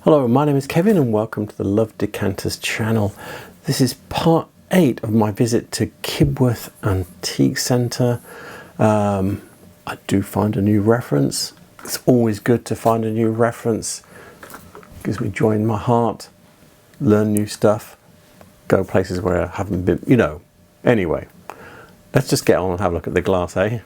Hello, my name is Kevin and welcome to the Love Decanters channel. This is part 8 of my visit to Kibworth Antiques Centre. I do find a new reference. It's always good to find a new reference. Gives me joy in my heart, learn new stuff, go places where I haven't been, Anyway, let's just get on and have a look at the glass, eh?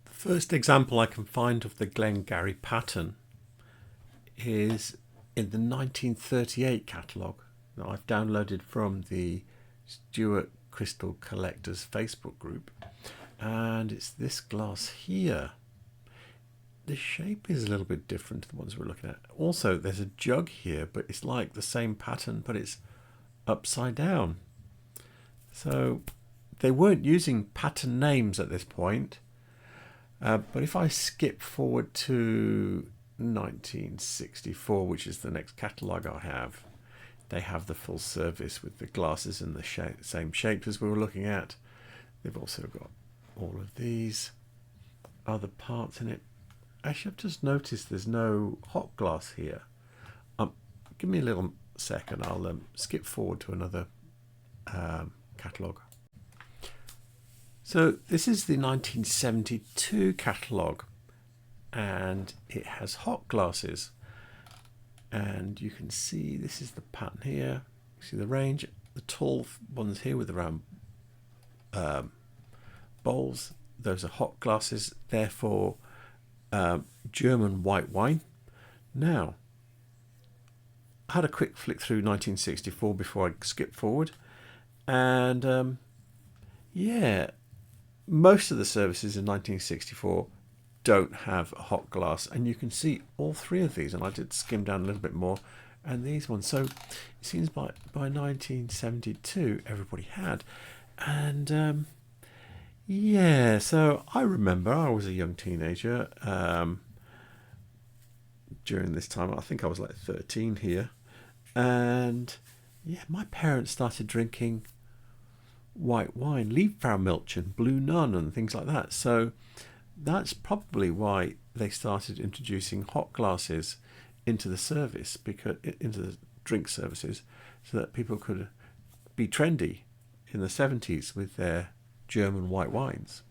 The first example I can find of the Glengarry pattern is in the 1938 catalogue that I've downloaded from the Stuart Crystal Collectors Facebook group, and it's this glass here. The shape is a little bit different to the ones we're looking at. Also, there's a jug here, but it's like the same pattern, but it's upside down. So they weren't using pattern names at this point. But if I skip forward to 1964, which is the next catalogue I have, they have the full service with the glasses in the same shape as we were looking at. They've also got all of these other parts in it. Actually, I've just noticed there's no hot glass here. Give me a little second. I'll skip forward to another catalogue. So this is the 1972 catalogue, and it has hot glasses. And you can see this is the pattern here. You see the range, the tall ones here with the round bowls. Those are hot glasses, therefore German white wine. Now, I had a quick flick through 1964 before I skip forward, and yeah, most of the services in 1964 don't have a hot glass, and you can see all three of these, and I did skim down a little bit more, and these ones. So it seems by 1972 everybody had, and yeah, so I remember I was a young teenager during this time. I think I was like 13 here, and yeah, my parents started drinking white wine, Liebfraumilch and Blue Nun and things like that. So that's probably why they started introducing hot glasses into the service, because into the drink services, so that people could be trendy in the 70s with their German white wines.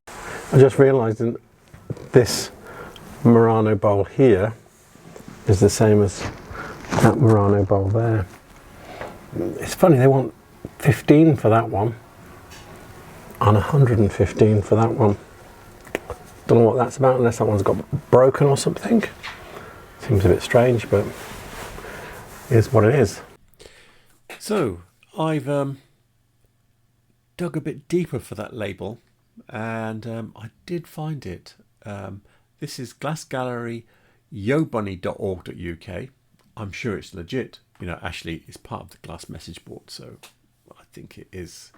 I just realised that this Murano bowl here is the same as that Murano bowl there. It's funny, they want 15 for that one and 115 for that one. Don't know what that's about, unless that one's got broken or something. Seems a bit strange, but it is what it is. So I've dug a bit deeper for that label, and I did find it. This is glassgallery.yobunny.org.uk. I'm sure it's legit. Actually, it's part of the glass message board, so I think it is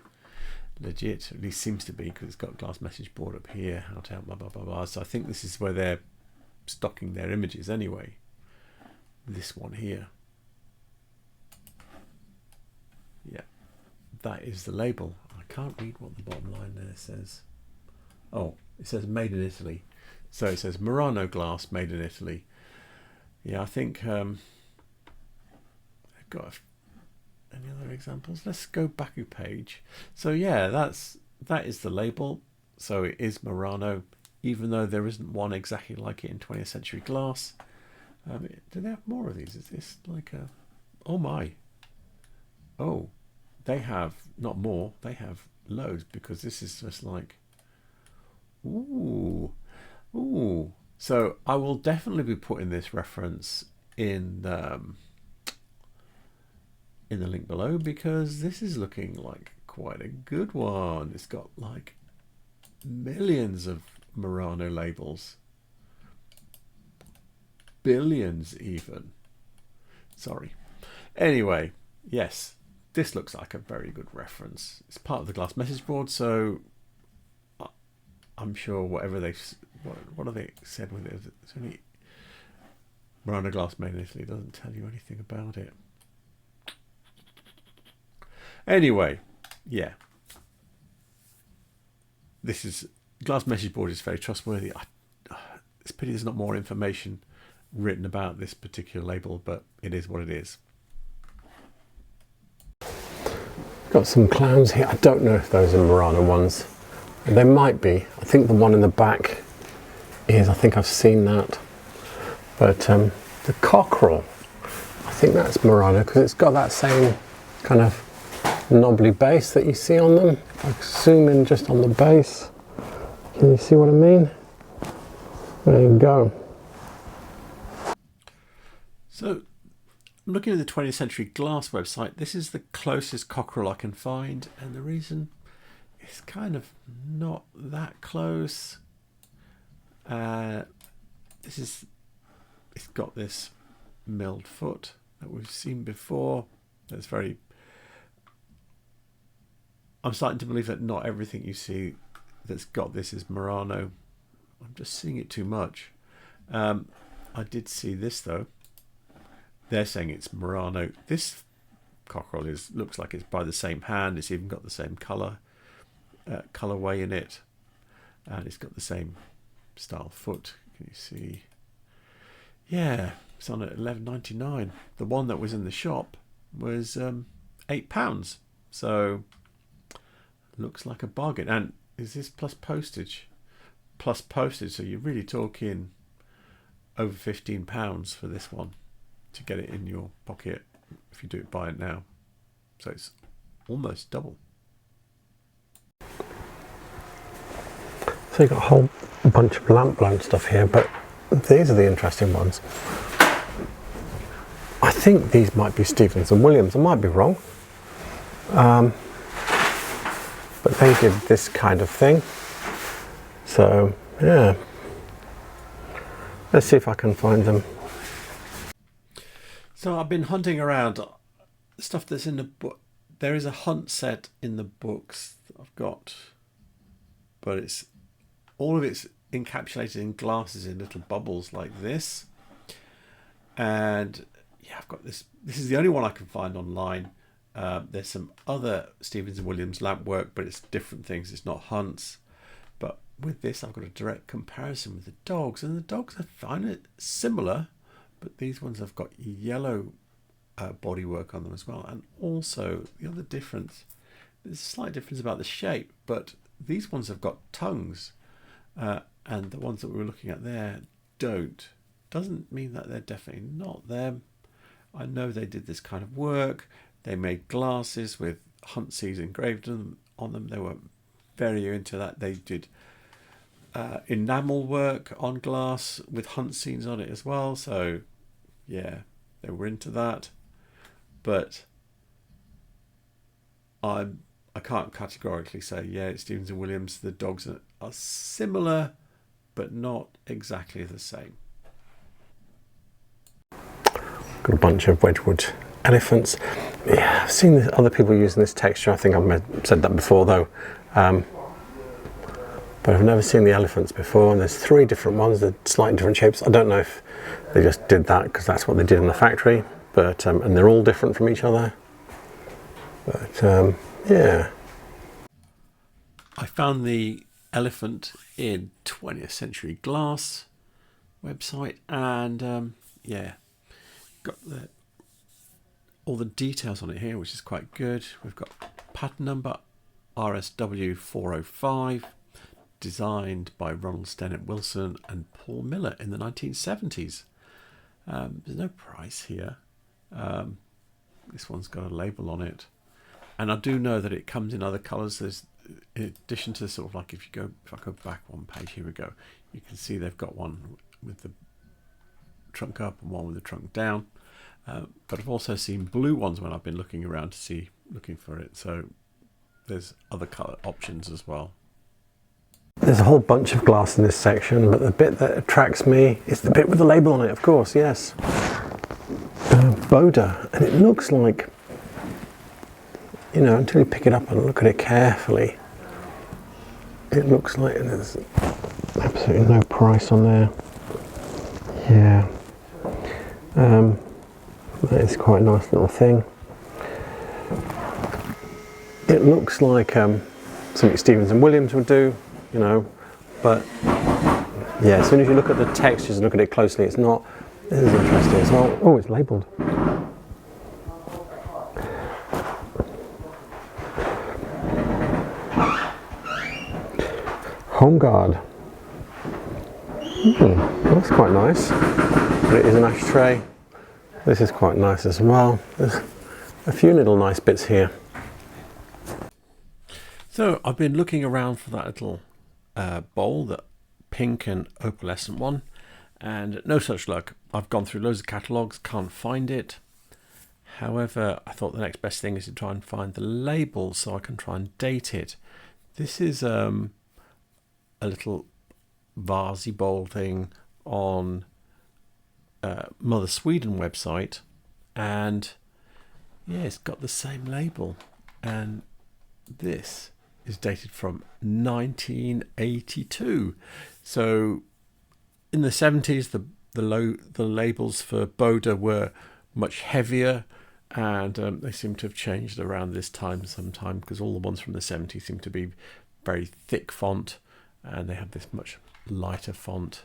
legit. At least seems to be, because it's got a glass message board up here. How to help, blah blah blah blah. So I think this is where they're stocking their images anyway. This one here. Yeah, that is the label. I can't read what the bottom line there says. Oh, it says made in Italy. So it says Murano glass, made in Italy. Yeah, I think they've got any other examples. Let's go back a page. So yeah, that is the label. So it is Murano, even though there isn't one exactly like it in 20th century glass. Do they have more of these? Is this like a... Oh my. Oh, they have not more. They have loads, because this is just like... Ooh. Ooh. So I will definitely be putting this reference in the link below, because this is looking like quite a good one. It's got like millions of Murano labels. billions even. Sorry. Anyway, yes, this looks like a very good reference. It's part of the glass message board, so I'm sure whatever what have they said with it? It's only Murano glass made in Italy. It doesn't tell you anything about it. Anyway, yeah. This is glass message board is very trustworthy. It's a pity there's not more information written about this particular label, but it is what it is. Got some clowns here. I don't know if those are Murano ones. They might be. I think the one in the back is. I think I've seen that. But the cockerel, I think that's Murano because it's got that same kind of knobbly base that you see on them. If I zoom in just on the base, can you see what I mean? There you go. So, I'm looking at the 20th Century Glass website. This is the closest cockerel I can find, and the reason it's kind of not that close. It's got this milled foot that we've seen before. That's very. I'm starting to believe that not everything you see that's got this is Murano. I'm just seeing it too much. I did see this though. They're saying it's Murano. This cockerel looks like it's by the same hand. It's even got the same colorway in it, and it's got the same style foot. Can you see? Yeah, it's on at £11.99. The one that was in the shop was £8. So looks like a bargain. And is this plus postage? Plus postage. So you're really talking over £15 for this one to get it in your pocket if you do it buy it now. So it's almost double. So you've got a whole bunch of lamp blown stuff here, but these are the interesting ones. I think these might be Stevens and Williams. I might be wrong. But they did this kind of thing. So, yeah. Let's see if I can find them. So I've been hunting around stuff that's in the book. There is a hunt set in the books that I've got, but it's all of it's encapsulated in glasses in little bubbles like this. And yeah, I've got this. This is the only one I can find online. There's some other Stevens and Williams lamp work, but it's different things. It's not hunts. But with this, I've got a direct comparison with the dogs, and the dogs I find it similar, but these ones have got yellow bodywork on them as well. And also the other difference, there's a slight difference about the shape, but these ones have got tongues, and the ones that we were looking at there don't. Doesn't mean that they're definitely not them. I know they did this kind of work. They made glasses with hunt seeds engraved on them. They were very into that. They did enamel work on glass with hunt scenes on it as well. So yeah, they were into that. But I can't categorically say, yeah, it's Stevens and Williams. The dogs are similar, but not exactly the same. Got a bunch of Wedgwood elephants. Yeah, I've seen other people using this texture. I think I've said that before though. But I've never seen the elephants before, and there's 3 different ones. They're slightly different shapes. I don't know if they just did that because that's what they did in the factory, but and they're all different from each other. But yeah. I found the elephant in 20th Century Glass website, and yeah, got all the details on it here, which is quite good. We've got pattern number RSW 405, designed by Ronald Stennett Wilson and Paul Miller in the 1970s. There's no price here. This one's got a label on it, and I do know that it comes in other colours. There's, in addition to sort of like, if I go back one page, here we go, you can see they've got one with the trunk up and one with the trunk down. But I've also seen blue ones when I've been looking around looking for it. So there's other colour options as well. There's a whole bunch of glass in this section, but the bit that attracts me is the bit with the label on it, of course, yes. Boda, and it looks like, you know, until you pick it up and look at it carefully, it looks like there's absolutely no price on there. Yeah, that is quite a nice little thing. It looks like something Stevens and Williams would do, you know, but yeah, as soon as you look at the textures and look at it closely, it's not. This is interesting as well. Oh, it's labelled. Home Guard. That's quite nice. But it is an ashtray. This is quite nice as well. There's a few little nice bits here. So I've been looking around for that little bowl, that pink and opalescent one, and no such luck. I've gone through loads of catalogues, can't find it. However, I thought the next best thing is to try and find the label so I can try and date it. This is a little vasey bowl thing on Mother Sweden website, and yeah, it's got the same label, and this is dated from 1982. So in the 70s, the labels for Boda were much heavier, and they seem to have changed around this time sometime, because all the ones from the 70s seem to be very thick font, and they have this much lighter font.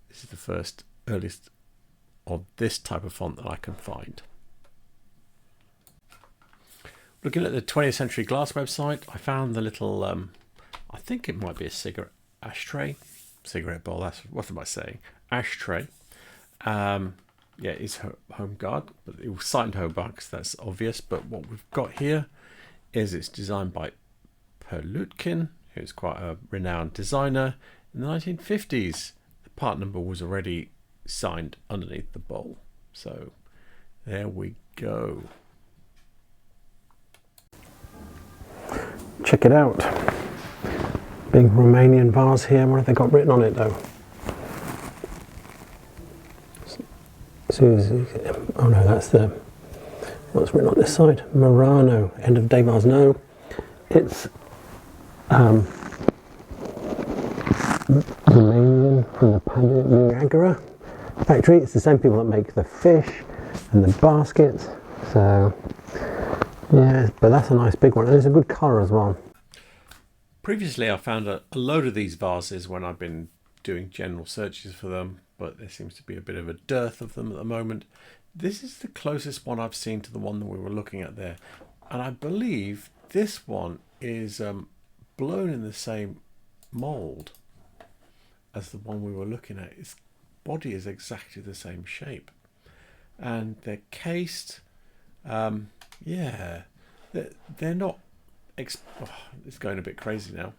This is the earliest of this type of font that I can find. Looking at the 20th Century Glass website, I found the little, I think it might be a cigarette bowl, what am I saying? Ashtray. Yeah, it's Home Guard, but it was signed Home Guard, that's obvious. But what we've got here is it's designed by Perlutkin, who's quite a renowned designer. In the 1950s, the part number was already signed underneath the bowl. So there we go. Check it out. Big Romanian vase here. What have they got written on it though? Oh no, that's what's written on this side. Murano, end of day vase. No, it's Romanian from the Niagara factory. It's the same people that make the fish and the baskets. So yeah, but that's a nice big one, and it's a good colour as well. Previously, I found a load of these vases when I've been doing general searches for them, but there seems to be a bit of a dearth of them at the moment. This is the closest one I've seen to the one that we were looking at there, and I believe this one is blown in the same mould as the one we were looking at. Its body is exactly the same shape, and they're cased. Yeah, they're not. It's going a bit crazy now.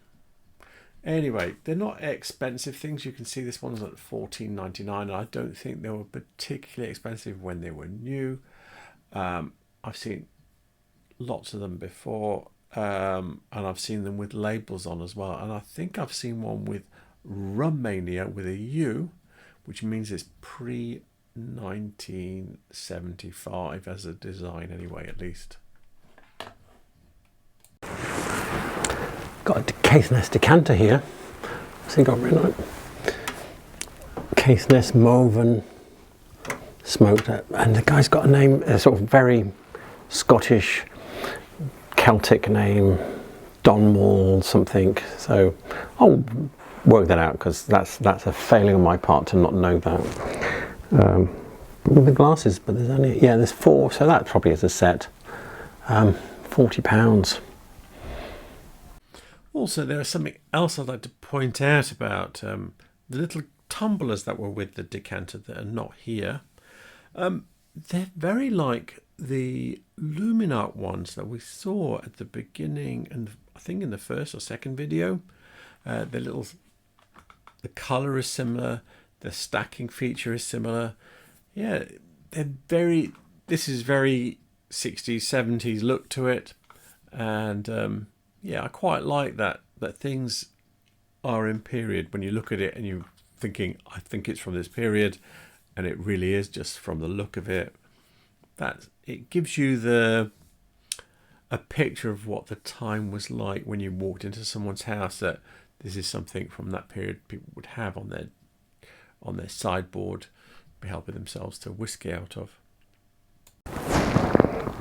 Anyway, they're not expensive things. You can see this one's at $14.99. I don't think they were particularly expensive when they were new. I've seen lots of them before, and I've seen them with labels on as well. And I think I've seen one with Romania with a U, which means it's pre-1975 as a design anyway, at least. Got a Caithness decanter here. What's he got written on it? Caithness Moven smoked, and the guy's got a name, a sort of very Scottish Celtic name, Donwall something. So I'll work that out, because that's a failing on my part to not know that. With the glasses, but there's 4, so that probably is a set. £40. Also, there is something else I'd like to point out about the little tumblers that were with the decanter that are not here. They're very like the Luminart ones that we saw at the beginning, and I think in the first or second video. The colour is similar, the stacking feature is similar. Yeah, this is very 60s, 70s look to it, and yeah, I quite like that things are in period. When you look at it and you're thinking, I think it's from this period, and it really is just from the look of it. That it gives you a picture of what the time was like when you walked into someone's house, that this is something from that period people would have on their sideboard, be helping themselves to whiskey out of.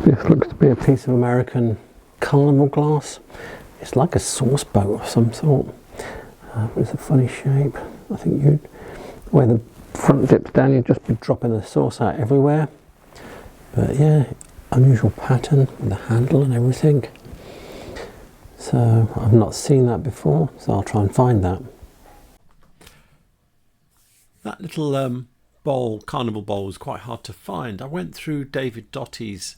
This looks to be a piece of American carnival glass. It's like a sauce boat of some sort. It's a funny shape. I think where the front dips down, you'd just be dropping the sauce out everywhere. But yeah, unusual pattern with the handle and everything. So I've not seen that before, so I'll try and find that. That little bowl, carnival bowl, was quite hard to find. I went through David Doty's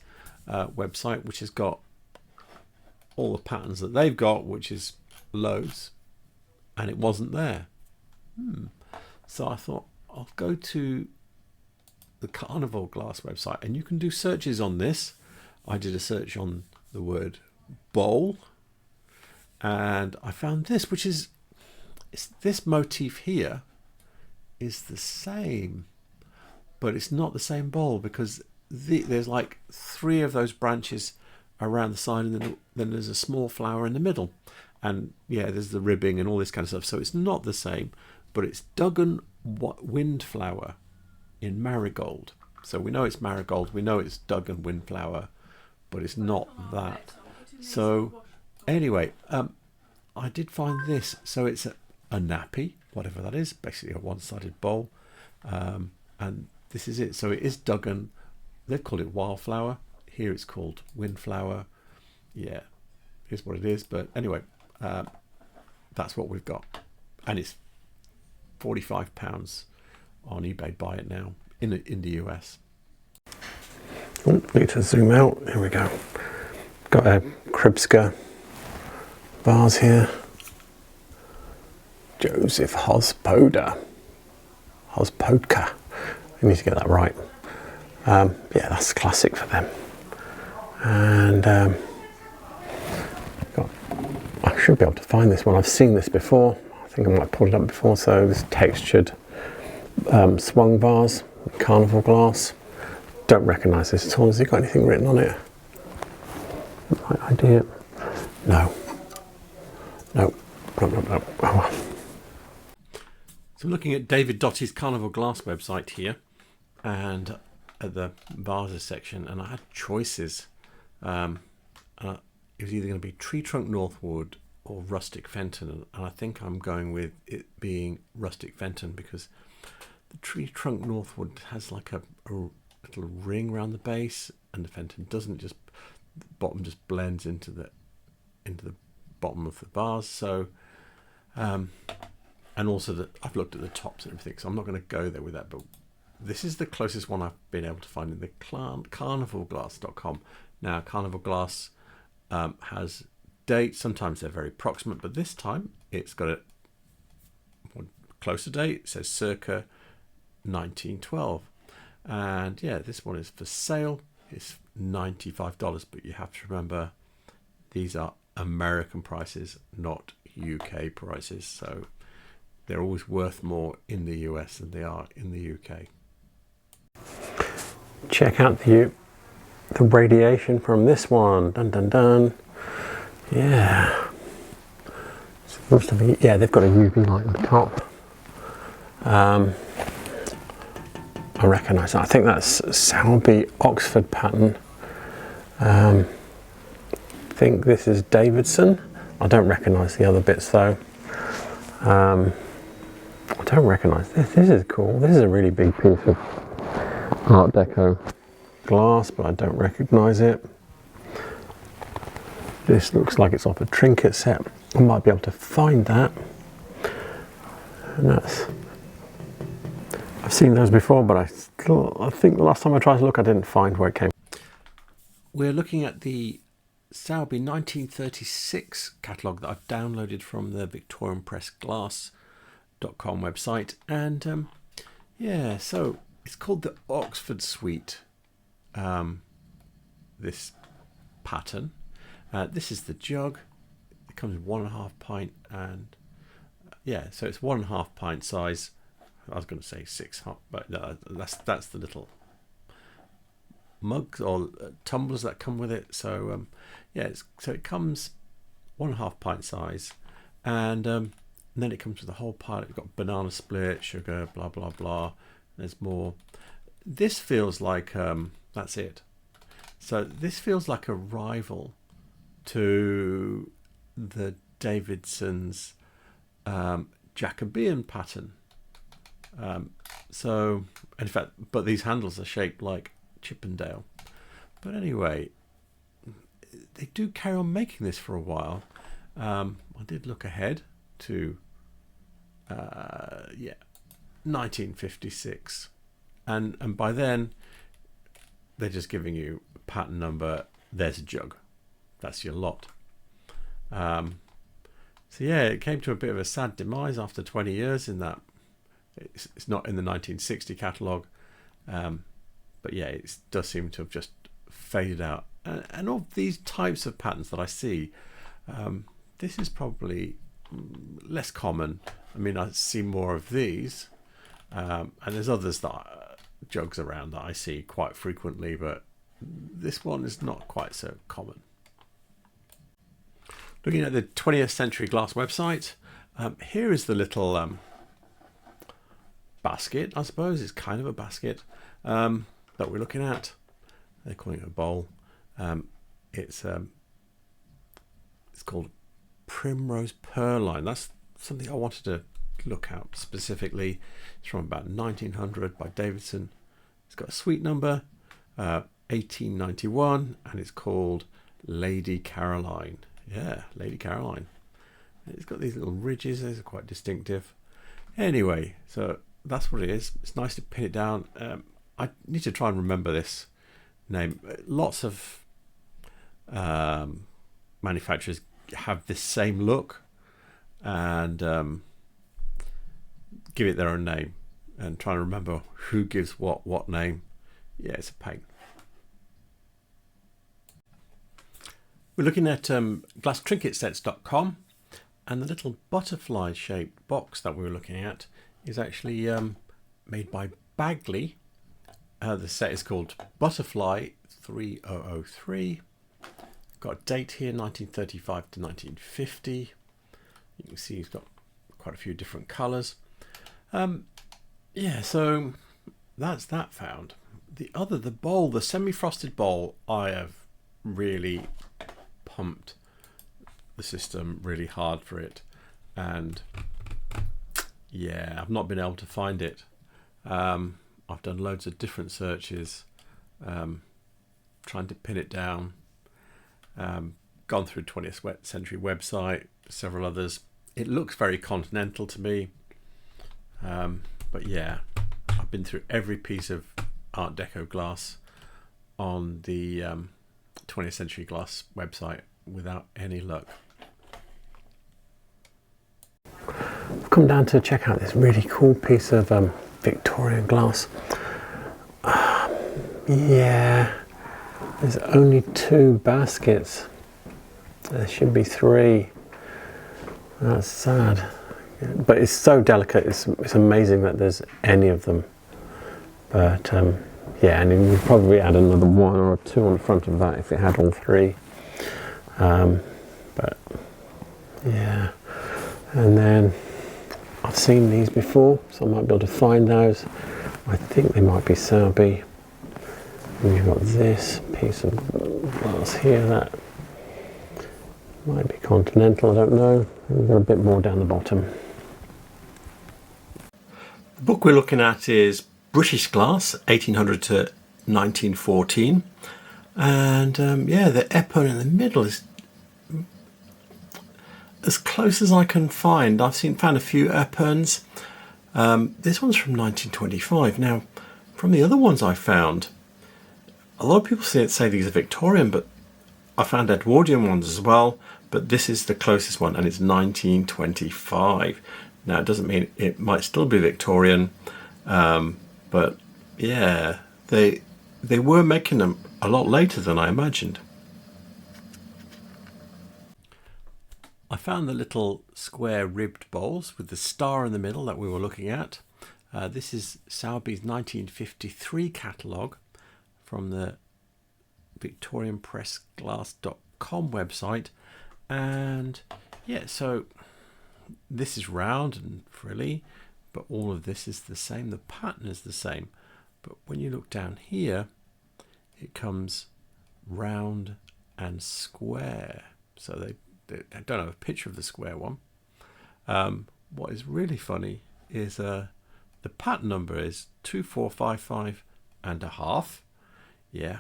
website, which has got all the patterns that they've got, which is loads, and it wasn't there. So I thought I'll go to the Carnival Glass website, and you can do searches on this. I did a search on the word bowl, and I found this, which is this motif here is the same, but it's not the same bowl, because there's like 3 of those branches around the side, and then there's a small flower in the middle, and yeah, there's the ribbing and all this kind of stuff. So it's not the same, but it's Duggan Windflower in marigold. So we know it's marigold, we know it's Duggan Windflower, but it's not that. So anyway, I did find this. So it's a nappy, whatever that is, basically a one-sided bowl, and this is it. So it is Duggan. They've called it Wildflower. Here it's called Windflower. Yeah, here's what it is. But anyway, that's what we've got, and it's £45 on eBay. Buy it now in the US. Oh, need to zoom out. Here we go. Got a Kribska vase here. Joseph Hospoda. I need to get that right. Yeah, that's classic for them. And I should be able to find this one. I've seen this before. I think I might have pulled it up before. So this textured swung vase, carnival glass. Don't recognise this at all. Has it got anything written on it? Right idea? No. No. Oh, well. So I'm looking at David Doty's Carnival Glass website here, and at the vases section, and I had choices. It was either going to be Tree Trunk Northwood or Rustic Fenton, and I think I'm going with it being Rustic Fenton, because the Tree Trunk Northwood has like a little ring around the base, and the Fenton doesn't. Just the bottom just blends into the bottom of the vase. So and also I've looked at the tops and everything, so I'm not going to go there with that, but this is the closest one I've been able to find in the carnivalglass.com. Now, Carnival Glass has dates. Sometimes they're very proximate, but this time it's got a closer date. It says circa 1912. And yeah, this one is for sale. It's $95, but you have to remember these are American prices, not UK prices. So they're always worth more in the US than they are in the UK. Check out the radiation from this one. Dun dun dun. Yeah. Supposed to be. Yeah, they've got a UV light on the top. I recognise that. I think that's Selby Oxford pattern. I think this is Davidson. I don't recognise the other bits though. I don't recognise this. This is cool. This is a really big piece of Art Deco glass, but I don't recognise it. This looks like it's off a trinket set. I might be able to find that. And that's. I've seen those before, but I think the last time I tried to look, I didn't find where it came. We're looking at the Sowerby 1936 catalogue that I've downloaded from the Victorian Press Glass.com website, and yeah, so it's called the Oxford Suite. This pattern. This is the jug. It comes in 1.5 pint, and yeah, so it's 1.5 pint size. I was going to say 6, but no, that's the little mugs or tumblers that come with it. So yeah, so it comes 1.5 pint size, and then it comes with a whole pile. We've got banana split, sugar, blah blah blah. There's more. This feels like that's it. So this feels like a rival to the Davidson's Jacobean pattern. So in fact, but these handles are shaped like Chippendale. But anyway, they do carry on making this for a while. I did look ahead to 1956, and by then they're just giving you a pattern number. There's a jug. That's your lot. So yeah, it came to a bit of a sad demise after 20 years in that it's not in the 1960 catalogue, but yeah, it does seem to have just faded out. And of these types of patterns that I see, this is probably less common. I mean, I see more of these, and there's others that jugs around that I see quite frequently, but this one is not quite so common. Looking at the 20th Century Glass website, here is the little basket. I suppose it's kind of a basket that we're looking at. They're calling it a bowl. It's called Primrose Purline. That's something I wanted to look at specifically. It's from about 1900 by Davidson. It's got a suite number 1891, and it's called Lady Caroline. Yeah, Lady Caroline. It's got these little ridges. Those are quite distinctive. Anyway, so that's what it is. It's nice to pin it down. I need to try and remember this name. Lots of manufacturers have this same look and give it their own name, and try and remember who gives what name. Yeah, it's a pain. We're looking at glasstrinketsets.com, and the little butterfly shaped box that we were looking at is actually made by Bagley. The set is called Butterfly 3003. Got a date here, 1935 to 1950. You can see he's got quite a few different colours. Yeah, so that's that found. The bowl, the semi-frosted bowl, I have really pumped the system really hard for it, and yeah, I've not been able to find it. I've done loads of different searches, trying to pin it down. Gone through 20th Century website, several others. It looks very continental to me, but yeah, I've been through every piece of Art Deco glass on the 20th Century Glass website without any luck. I've come down to check out this really cool piece of Victorian glass. Yeah, there's only 2 baskets. There should be 3. That's sad, but it's so delicate. It's amazing that there's any of them. But yeah, and we'd probably add another 1 or 2 on the front of that if it had all 3. But yeah, and then I've seen these before, so I might be able to find those. I think they might be Sowerby. And you've got this piece of glass here that might be continental, I don't know. We've got a bit more down the bottom. The book we're looking at is British Glass, 1800 to 1914. And yeah, the Epon in the middle is as close as I can find. I've found a few Epons. This one's from 1925. Now, from the other ones I found, a lot of people say these are Victorian, but I found Edwardian ones as well. But this is the closest one, and it's 1925. Now, it doesn't mean it might still be Victorian, but yeah, they were making them a lot later than I imagined. I found the little square ribbed bowls with the star in the middle that we were looking at. This is Sowerby's 1953 catalogue from the victorianpressglass.com website. And yeah, so this is round and frilly, but all of this is the same. The pattern is the same. But when you look down here, it comes round and square. So they don't have a picture of the square one. What is really funny is the pattern number is 2455 and a half. Yeah,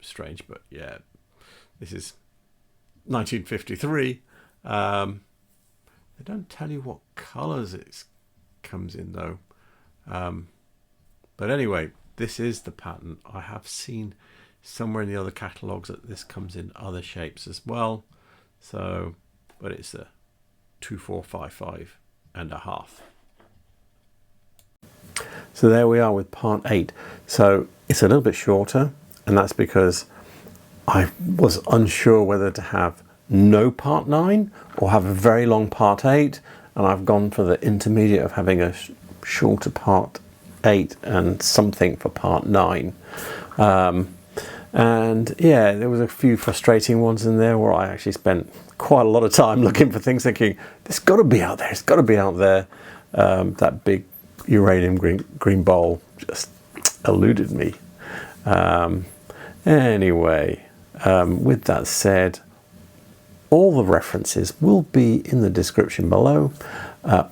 strange, but yeah, this is 1953. They don't tell you what colours it comes in though. But anyway, this is the pattern. I have seen somewhere in the other catalogues that this comes in other shapes as well. So, but it's a 2455 and a half. So there we are with part 8. So it's a little bit shorter, and that's because I was unsure whether to have no part 9 or have a very long part 8, and I've gone for the intermediate of having a shorter part 8 and something for part 9. And yeah, there was a few frustrating ones in there where I actually spent quite a lot of time looking for things, thinking there's got to be out there, it's got to be out there. That big uranium green bowl just eluded me. Anyway, with that said, all the references will be in the description below.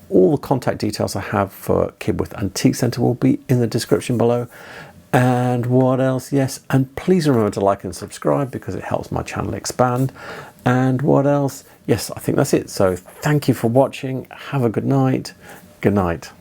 All the contact details I have for Kibworth Antiques Centre will be in the description below. And what else? Yes, and please remember to like and subscribe because it helps my channel expand. And what else? Yes, I think that's it. So thank you for watching. Have a good night. Good night.